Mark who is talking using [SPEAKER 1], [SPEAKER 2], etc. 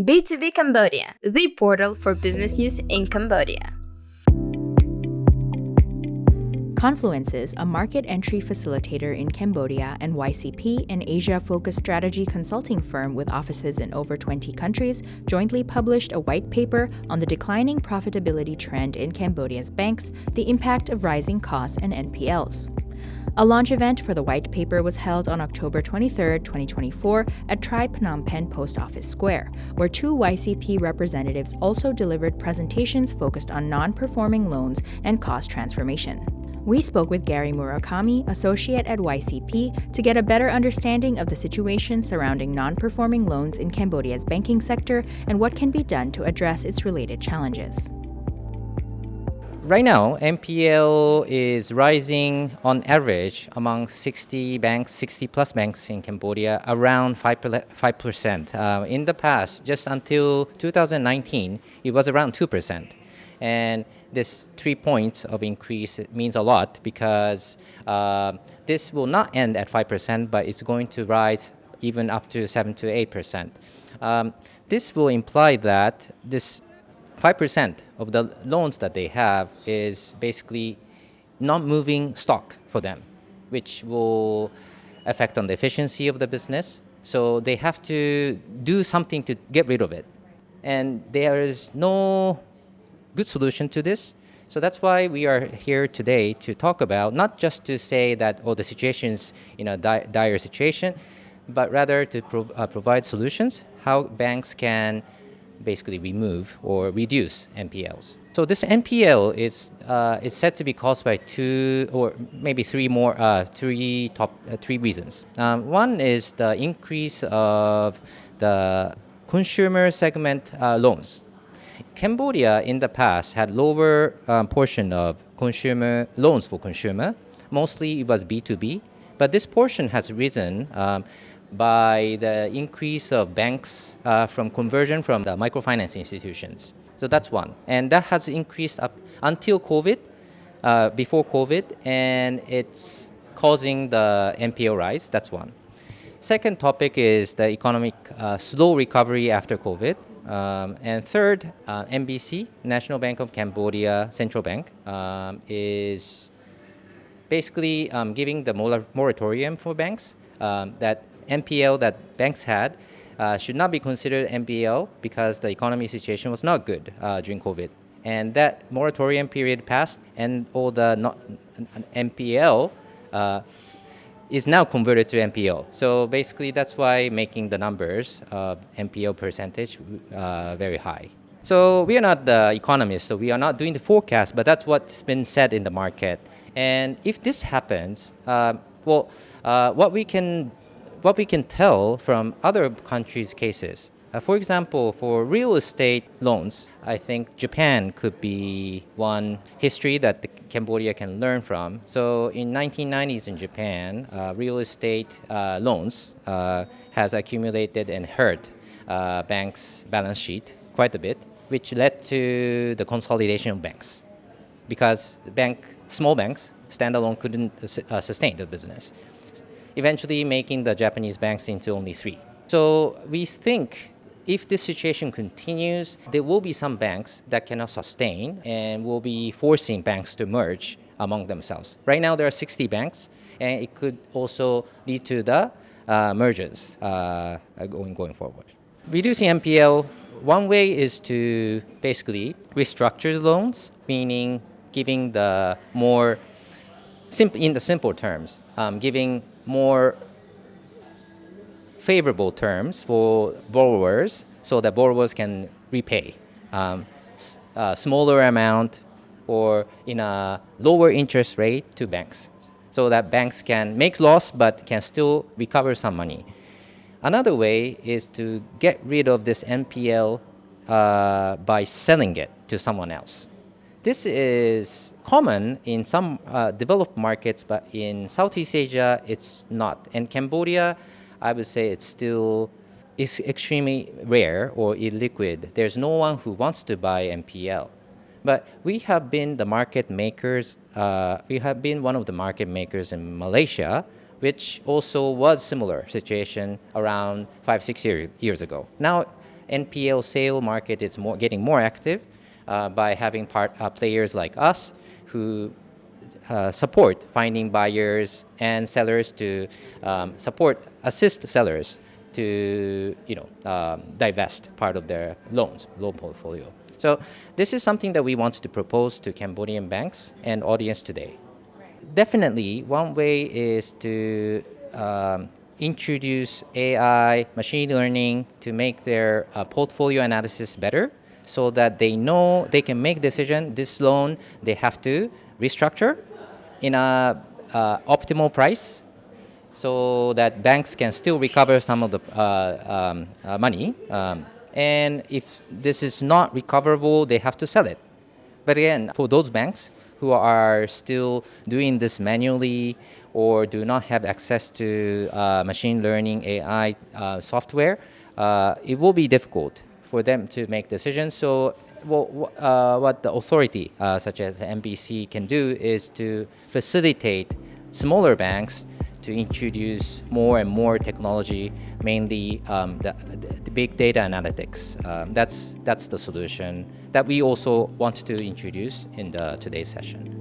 [SPEAKER 1] B2B Cambodia, the portal for business use in Cambodia.
[SPEAKER 2] Confluences, a market entry facilitator in Cambodia, and YCP, an Asia-focused strategy consulting firm with offices in over 20 countries, jointly published a white paper on the declining profitability trend in Cambodia's banks, the impact of rising costs and NPLs. A launch event for the white paper was held on October 23, 2024 at Phnom Penh Post Office Square, where two YCP representatives also delivered presentations focused on non-performing loans and cost transformation. We spoke with Gary Murakami, associate at YCP, to get a better understanding of the situation surrounding non-performing loans in Cambodia's banking sector and what can be done to address its related challenges.
[SPEAKER 3] Right now, NPL is rising on average among 60 banks, 60 plus banks in Cambodia, around 5%. In the past, just until 2019, it was around 2%. And this 3 points of increase means a lot because this will not end at 5%, but it's going to rise even up to 7 to 8%. This will imply that this 5% of the loans that they have is basically not moving stock for them, which will affect on the efficiency of the business. So they have to do something to get rid of it. And there is no good solution to this. So that's why we are here today to talk about, not just to say that, the situation's in a dire situation, but rather to provide solutions, how banks can basically remove or reduce NPLs. So this NPL is said to be caused by two or maybe three reasons. One is the increase of the consumer segment loans. Cambodia in the past had lower portion of consumer loans for consumer. Mostly it was B2B, but this portion has risen by the increase of banks from conversion from the microfinance institutions. So that's one. And that has increased up until COVID, before COVID, and it's causing the NPL rise. That's one. Second topic is the economic slow recovery after COVID. And third, NBC, National Bank of Cambodia, Central Bank, is basically giving the moratorium for banks that NPL that banks had should not be considered NPL because the economy situation was not good during COVID. And that moratorium period passed, and all the NPL is now converted to NPL. So basically, that's why making the numbers of NPL percentage very high. So we are not the economists, so we are not doing the forecast, but that's what's been said in the market. And if this happens, what we can tell from other countries' cases. For example, for real estate loans, I think Japan could be one history that Cambodia can learn from. So in 1990s in Japan, real estate loans has accumulated and hurt banks' balance sheet quite a bit, which led to the consolidation of banks because small banks, standalone, couldn't sustain the business, eventually making the Japanese banks into only three. So we think if this situation continues, there will be some banks that cannot sustain and will be forcing banks to merge among themselves. Right now there are 60 banks, and it could also lead to the mergers going forward. Reducing NPL, one way is to basically restructure the loans, meaning giving the more in the simple terms, giving more favorable terms for borrowers so that borrowers can repay a smaller amount or in a lower interest rate to banks so that banks can make loss but can still recover some money. Another way is to get rid of this NPL by selling it to someone else. This is common in some developed markets, but in Southeast Asia, it's not. And Cambodia, I would say it's extremely rare or illiquid. There's no one who wants to buy NPL. But we have been the market makers. We have been one of the market makers in Malaysia, which also was similar situation around 5-6 years ago. Now, NPL sale market is getting more active by having players like us who support finding buyers and sellers to assist sellers to divest part of their loan portfolio. So this is something that we want to propose to Cambodian banks and audience today. Definitely, one way is to introduce AI, machine learning to make their portfolio analysis better, so that they know they can make decision. This loan they have to restructure in a optimal price, so that banks can still recover some of the money. And if this is not recoverable, they have to sell it. But again, for those banks who are still doing this manually or do not have access to machine learning AI software, it will be difficult for them to make decisions. So what the authority, such as MBC, can do is to facilitate smaller banks to introduce more and more technology, mainly the big data analytics. That's the solution that we also want to introduce in today's session.